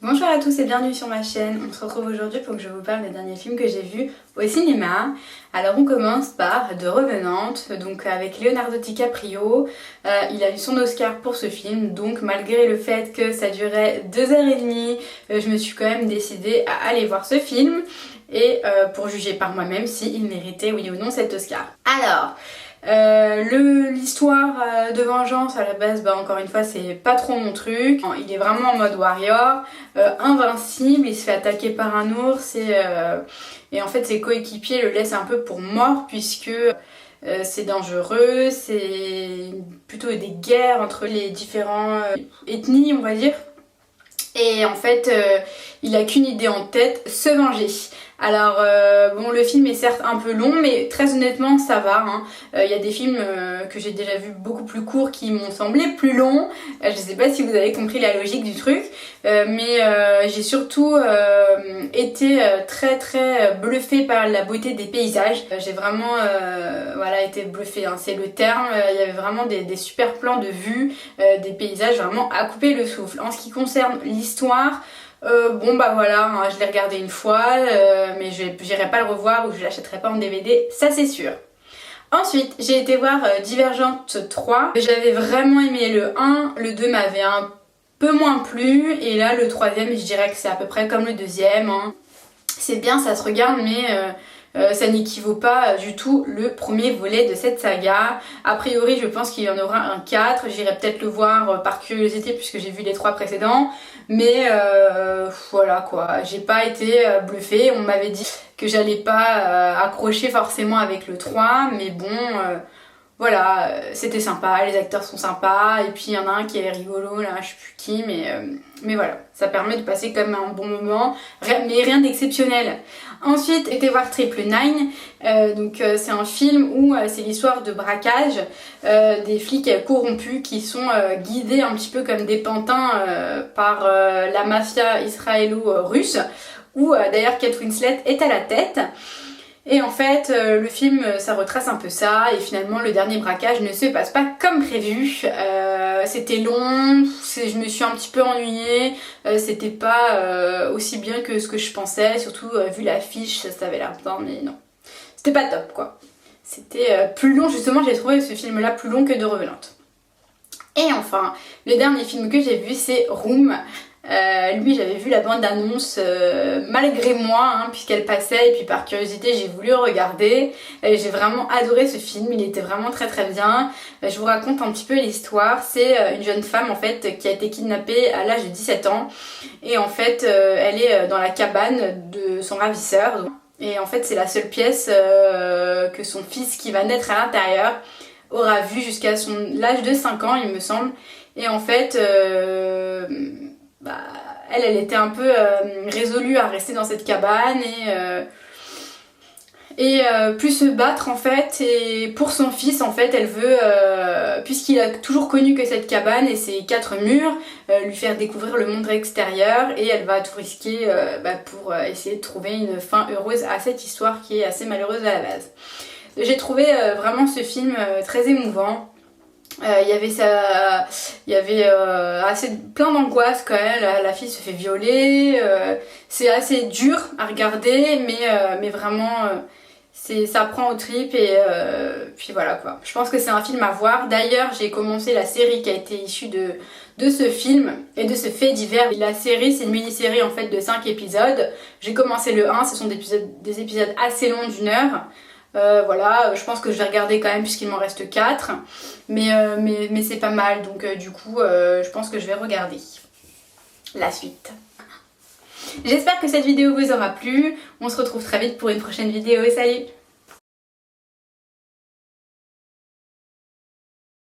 Bonjour à tous et bienvenue sur ma chaîne. On se retrouve aujourd'hui pour que je vous parle des derniers films que j'ai vus au cinéma. Alors on commence par The Revenant, donc avec Leonardo DiCaprio. Il a eu son Oscar pour ce film, donc malgré le fait que ça durait 2h30, je me suis quand même décidée à aller voir ce film et pour juger par moi-même s'il méritait oui ou non cet Oscar. Alors, l'histoire de vengeance à la base, encore une fois c'est pas trop mon truc. Il est vraiment en mode warrior, invincible, il se fait attaquer par un ours et en fait ses coéquipiers le laissent un peu pour mort puisque c'est dangereux, c'est plutôt des guerres entre les différentes ethnies on va dire. Et en fait il a qu'une idée en tête, se venger. Alors bon, le film est certes un peu long mais très honnêtement ça va hein. Y a des films que j'ai déjà vus beaucoup plus courts qui m'ont semblé plus longs. Je sais pas si vous avez compris la logique du truc, mais j'ai surtout été très bluffée par la beauté des paysages. J'ai vraiment voilà, été bluffée hein, c'est le terme. Il y avait vraiment des super plans de vue, des paysages vraiment à couper le souffle. En ce qui concerne l'histoire, bon bah voilà, hein, je l'ai regardé une fois, mais j'irai pas le revoir ou je l'achèterai pas en DVD, ça c'est sûr. Ensuite, j'ai été voir Divergente 3. J'avais vraiment aimé le 1, le 2 m'avait un peu moins plu, et là le troisième, je dirais que c'est à peu près comme le deuxième. Hein. C'est bien, ça se regarde, mais ça n'équivaut pas du tout le premier volet de cette saga. A priori, je pense qu'il y en aura un 4. J'irai peut-être le voir par curiosité puisque j'ai vu les 3 précédents. Mais voilà quoi, j'ai pas été bluffée. On m'avait dit que j'allais pas accrocher forcément avec le 3. Mais bon, voilà, c'était sympa, les acteurs sont sympas. Et puis il y en a un qui est rigolo là, je sais plus qui. Mais voilà, ça permet de passer comme un bon moment. Mais rien d'exceptionnel. Ensuite, j'ai été voir Triple Nine, c'est un film où c'est l'histoire de braquage, des flics corrompus qui sont guidés un petit peu comme des pantins par la mafia israélo-russe, où d'ailleurs Kate Winslet est à la tête. Et en fait, le film, ça retrace un peu ça, et finalement le dernier braquage ne se passe pas comme prévu. C'était long, je me suis un petit peu ennuyée, c'était pas aussi bien que ce que je pensais, surtout vu l'affiche, ça avait l'air bien, mais non. C'était pas top quoi. C'était plus long, justement j'ai trouvé ce film là plus long que The Revenant. Et enfin, le dernier film que j'ai vu c'est Room. Lui j'avais vu la bande annonce malgré moi hein, puisqu'elle passait et puis par curiosité j'ai voulu regarder. J'ai vraiment adoré ce film, il était vraiment très bien. Je vous raconte un petit peu l'histoire. C'est une jeune femme en fait qui a été kidnappée à l'âge de 17 ans et en fait elle est dans la cabane de son ravisseur et en fait c'est la seule pièce que son fils qui va naître à l'intérieur aura vu jusqu'à l'âge de 5 ans il me semble. Et en fait elle était un peu résolue à rester dans cette cabane et plus se battre en fait, et pour son fils en fait elle veut, puisqu'il a toujours connu que cette cabane et ses 4 murs, lui faire découvrir le monde extérieur, et elle va tout risquer pour essayer de trouver une fin heureuse à cette histoire qui est assez malheureuse à la base. J'ai trouvé vraiment ce film très émouvant. Il y avait plein d'angoisse quand même. La fille se fait violer, c'est assez dur à regarder mais vraiment ça prend aux tripes et puis voilà quoi. Je pense que c'est un film à voir. D'ailleurs j'ai commencé la série qui a été issue de ce film et de ce fait divers. La série c'est une mini-série en fait de 5 épisodes. J'ai commencé le 1, ce sont des épisodes assez longs d'1 heure. Voilà, je pense que je vais regarder quand même puisqu'il m'en reste 4, mais c'est pas mal, donc du coup je pense que je vais regarder la suite. J'espère que cette vidéo vous aura plu, on se retrouve très vite pour une prochaine vidéo, salut!